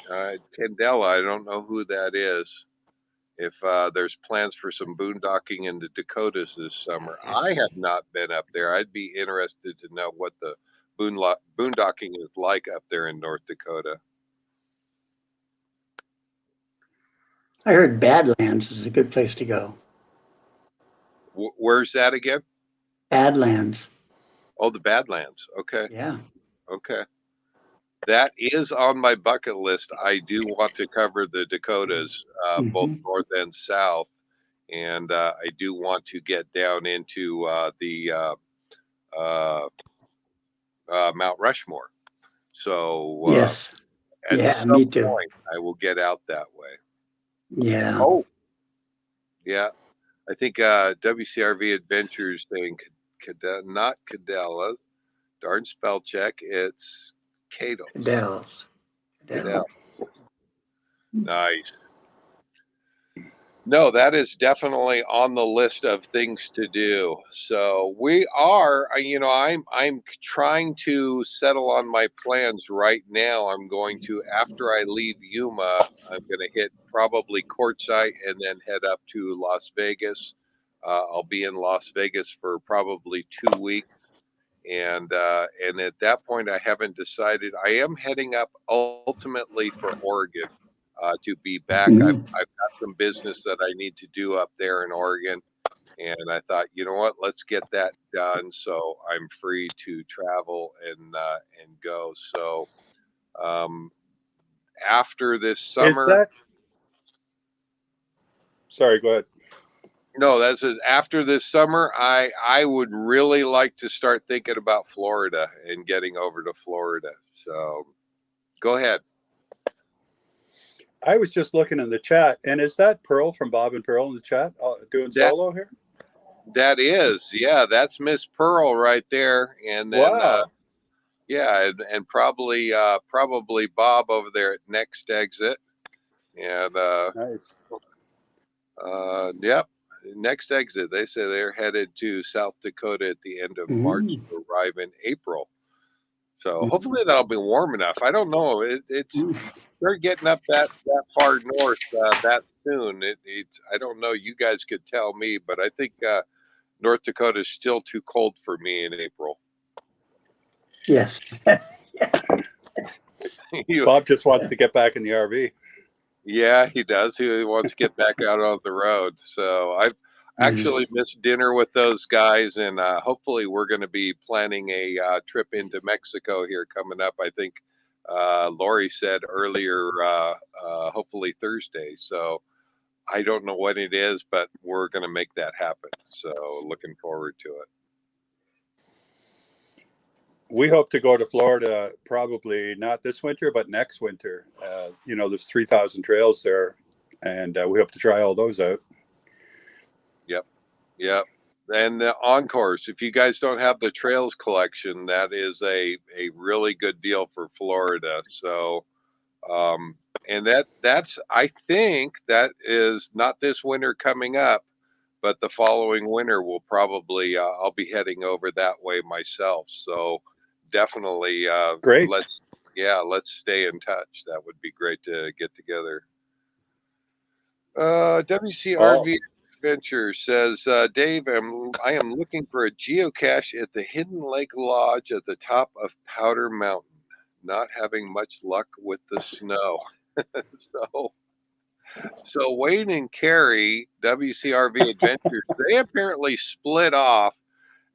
Candela. I don't know who that is. If there's plans for some boondocking in the Dakotas this summer. I have not been up there. I'd be interested to know what the boondocking is like up there in North Dakota. I heard Badlands is a good place to go. Where's that again? Badlands. Oh, the Badlands. Okay. Yeah. Okay. That is on my bucket list. I do want to cover the Dakotas, both north and south. And I do want to get down into the Mount Rushmore. So Yes. at Yeah, some me too. point, I will get out that way. Yeah. Oh, yeah. I think WCRV Adventures saying not Cadella. Darn spell check. It's Cadles. Cadell's. Cadell. Nice. No, that is definitely on the list of things to do. So we are, I'm trying to settle on my plans right now. I'm going to, after I leave Yuma, I'm going to hit probably Quartzsite and then head up to Las Vegas. I'll be in Las Vegas for probably 2 weeks. And at that point, I haven't decided. I am heading up ultimately for Oregon. To be back. I've got some business that I need to do up there in Oregon. And I thought, you know what, let's get that done so I'm free to travel and go. So after this summer. Sorry, go ahead. No, that's it. After this summer, I would really like to start thinking about Florida and getting over to Florida. So go ahead. I was just looking in the chat, and is that Pearl from Bob and Pearl in the chat doing solo here? Yeah, that's Miss Pearl right there, and then Wow. yeah, and probably Bob over there at next exit, and Nice. yep, next exit. They say they're headed to South Dakota at the end of March Mm. to arrive in April. So Mm. hopefully that'll be warm enough. I don't know. It's Mm. they're getting up that far north that soon. I don't know. You guys could tell me, but I think North Dakota is still too cold for me in April. Yes. Bob just wants to get back in the RV. Yeah, he does. He wants to get back out on the road. So I've actually missed dinner with those guys, and hopefully we're going to be planning a trip into Mexico here coming up. I think Lori said earlier, hopefully Thursday. So I don't know what it is, but we're going to make that happen. So looking forward to it. We hope to go to Florida probably not this winter, but next winter. There's 3,000 trails there, and we hope to try all those out. Yep. And the Encores, if you guys don't have the Trails collection, that is a really good deal for Florida. So, and that's, I think that is not this winter coming up, but the following winter will probably, I'll be heading over that way myself. So definitely, Great. let's stay in touch. That would be great to get together. WCRV Adventure says, Dave, I am looking for a geocache at the Hidden Lake Lodge at the top of Powder Mountain. Not having much luck with the snow. So Wayne and Carrie, WCRV Adventures, they apparently split off.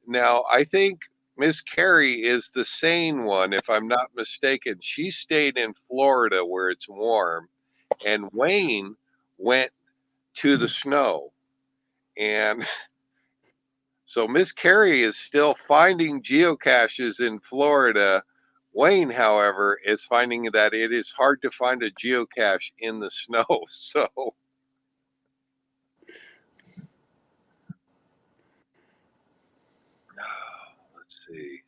Now, I think Miss Carrie is the sane one, if I'm not mistaken. She stayed in Florida where it's warm, and Wayne went to the snow. And so Miss Carrie is still finding geocaches in Florida. Wayne, however, is finding that it is hard to find a geocache in the snow. So let's see.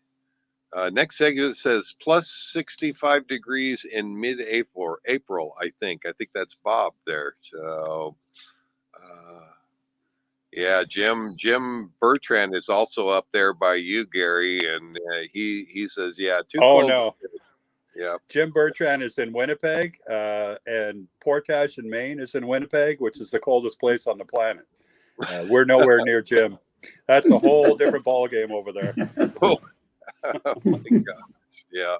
Next segment says plus 65 degrees in mid-April. I think that's Bob there. So yeah, Jim Bertrand is also up there by you, Gary, and he says, yeah, too Oh, cold. no. Yeah. Jim Bertrand is in Winnipeg, and Portage in Maine is in Winnipeg, which is the coldest place on the planet. We're nowhere near Jim. That's a whole different ballgame over there. Oh my gosh. Yeah.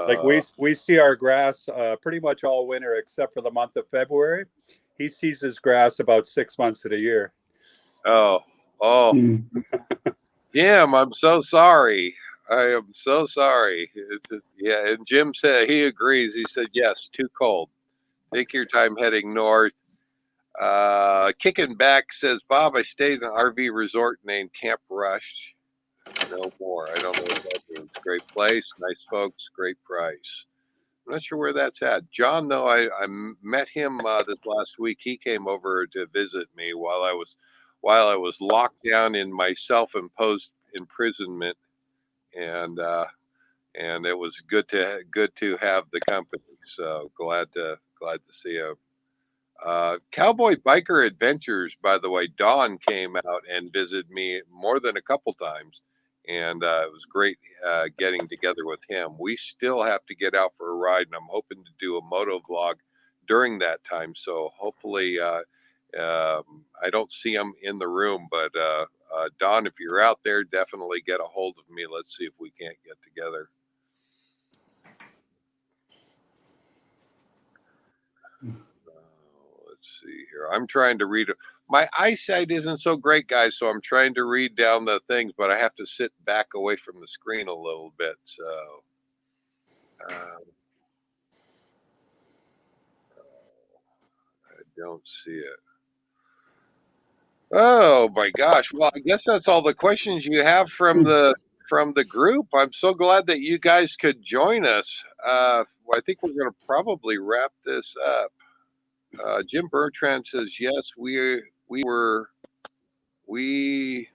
Like we see our grass pretty much all winter except for the month of February. He sees his grass about 6 months of the year. Oh, Mm. Jim, I'm so sorry. I am so sorry. Yeah, and Jim said he agrees. He said, yes, too cold. Take your time heading north. Kicking back says, Bob, I stayed in an RV resort named Camp Rush. No more. I don't know what that means. Great place, nice folks, great price. I'm not sure where that's at. John, though, I met him this last week. He came over to visit me while I was locked down in my self-imposed imprisonment, and it was good to have the company. So glad to see him. Cowboy Biker Adventures, by the way, Don came out and visited me more than a couple times, and it was great getting together with him. We still have to get out for a ride, and I'm hoping to do a moto vlog during that time. So hopefully, I don't see him in the room, but Don, if you're out there, definitely get a hold of me. Let's see if we can't get together. Let's see here. I'm trying to read. My eyesight isn't so great, guys, so I'm trying to read down the things, but I have to sit back away from the screen a little bit. So I don't see it. Oh my gosh. Well, I guess that's all the questions you have from the group. I'm so glad that you guys could join us. Well, I think we're going to probably wrap this up. Jim Bertrand says, yes, we were it's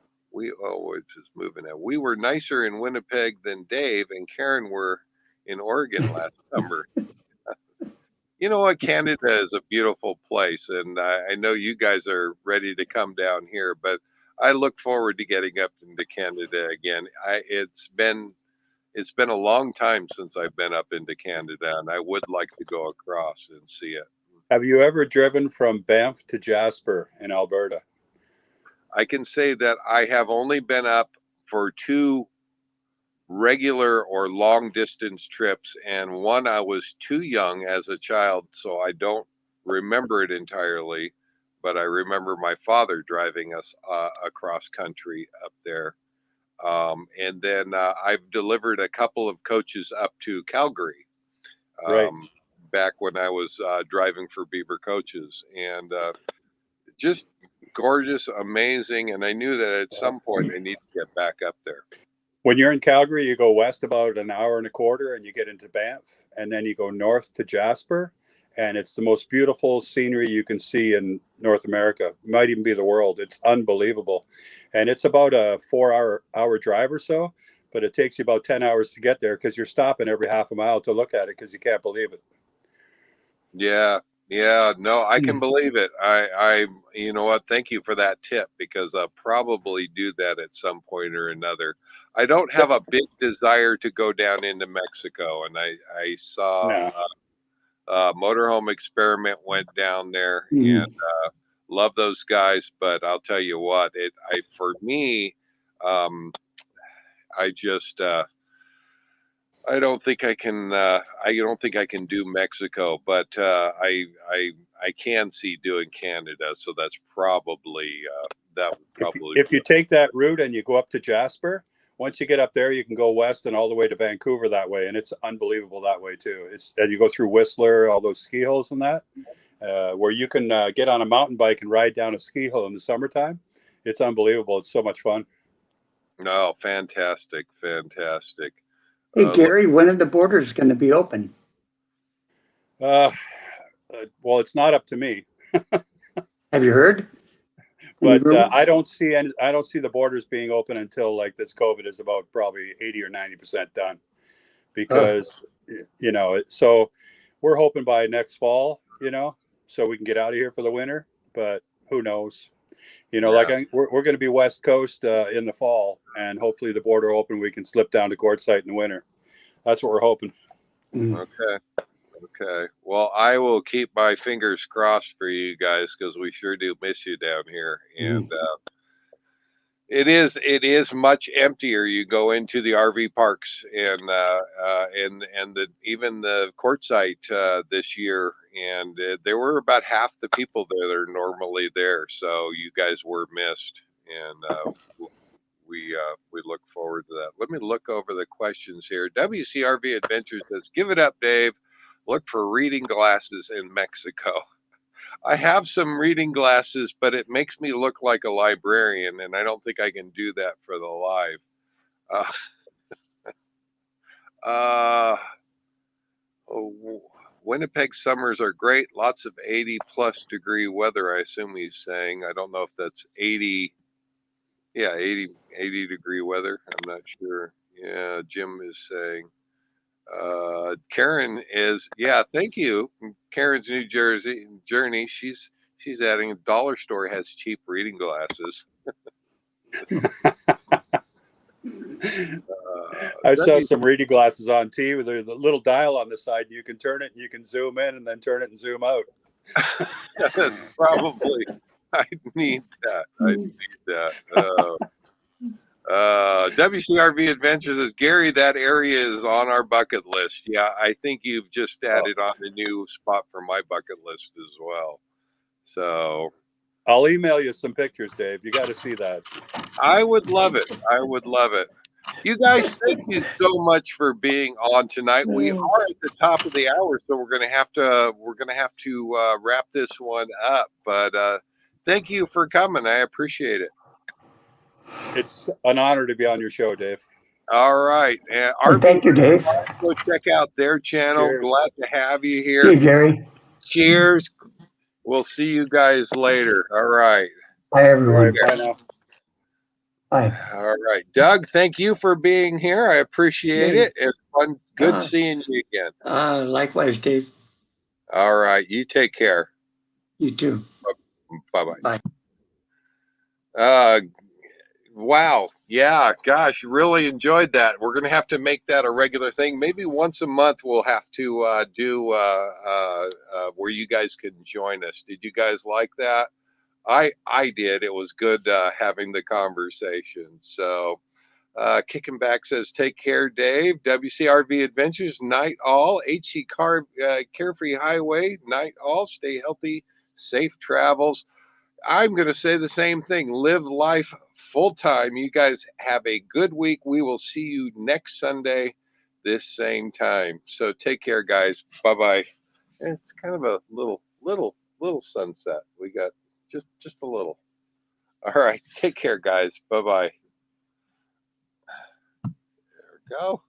just moving out. We were nicer in Winnipeg than Dave and Karen were in Oregon last summer. You know what? Canada is a beautiful place, and I know you guys are ready to come down here, but I look forward to getting up into Canada again. It's been a long time since I've been up into Canada, and I would like to go across and see it. Have you ever driven from Banff to Jasper in Alberta? I can say that I have only been up for 2 regular or long distance trips, and one I was too young as a child, so I don't remember it entirely, but I remember my father driving us across country up there. And then I've delivered a couple of coaches up to Calgary Right. back when I was driving for Beaver Coaches, and just gorgeous, amazing. And I knew that at some point I need to get back up there. When you're in Calgary, you go west about an hour and a quarter and you get into Banff, and then you go north to Jasper, and it's the most beautiful scenery you can see in North America. It might even be the world. It's unbelievable. And it's about a 4 hour drive or so, but it takes you about 10 hours to get there because you're stopping every half a mile to look at it because you can't believe it. Yeah, no, I can believe it. You know what? Thank you for that tip, because I'll probably do that at some point or another. I don't have a big desire to go down into Mexico, and I saw No. Motorhome Experiment went down there, Mm. and love those guys. But I'll tell you what, for me, I just I don't think I can. I don't think I can do Mexico, but I can see doing Canada. So that's probably that would probably. If you take that route and you go up to Jasper, once you get up there, you can go west and all the way to Vancouver that way, and it's unbelievable that way too. And you go through Whistler, all those ski hills and that, where you can get on a mountain bike and ride down a ski hill in the summertime. It's unbelievable. It's so much fun. No, fantastic. Hey, Gary, when are the borders going to be open? Well, it's not up to me, Have you heard? but I don't see the borders being open until like this COVID is about probably 80 or 90% done, because so we're hoping by next fall, so we can get out of here for the winter, but who knows? We're going to be West Coast in the fall, and hopefully the border open, we can slip down to Quartzsite in the winter. That's what we're hoping. Okay. Well, I will keep my fingers crossed for you guys, because we sure do miss you down here, and it is much emptier. You go into the RV parks and even the Quartzsite this year, and there were about half the people there that are normally there. So you guys were missed, and we look forward to that. Let me look over the questions here. WCRV Adventures says, "Give it up, Dave. Look for reading glasses in Mexico." I have some reading glasses, but it makes me look like a librarian, and I don't think I can do that for the live. Winnipeg summers are great. Lots of 80+ degree weather, I assume he's saying. I don't know if that's 80. Yeah, 80 degree weather. I'm not sure. Yeah, Jim is saying. Karen is, thank you. Karen's New Jersey journey. She's adding, a dollar store has cheap reading glasses. I saw some reading glasses on TV with a little dial on the side. You can turn it and you can zoom in and then turn it and zoom out. Probably. I need that. WCRV Adventures says, "Gary, that area is on our bucket list." Yeah, I think you've just added on a new spot for my bucket list as well. So I'll email you some pictures, Dave. You got to see that. I would love it. You guys, thank you so much for being on tonight. We are at the top of the hour, so we're gonna have to wrap this one up. But thank you for coming. I appreciate it. It's an honor to be on your show, Dave. All right. Thank you, Dave. Go check out their channel. Cheers. Glad to have you here. See you, Gary. Cheers. We'll see you guys later. All right. Bye, everyone. Bye now. Bye. All right, Doug, thank you for being here. I appreciate Yay. it. It's fun. Good Uh, seeing you again. Likewise, Dave. All right, you take care. You too. Bye-bye. Bye. Wow. Yeah, gosh, really enjoyed that. We're going to have to make that a regular thing. Maybe once a month we'll have to do where you guys can join us. Did you guys like that? I did. It was good having the conversation. So Kicking Back says, take care, Dave. WCRV Adventures, night all. HC Car Carefree Highway, night all. Stay healthy, safe travels. I'm going to say the same thing. Live life full time. You guys have a good week. We will see you next Sunday, this same time. So take care, guys. Bye bye. It's kind of a little sunset. We got just a little. All right. Take care, guys. Bye bye. There we go.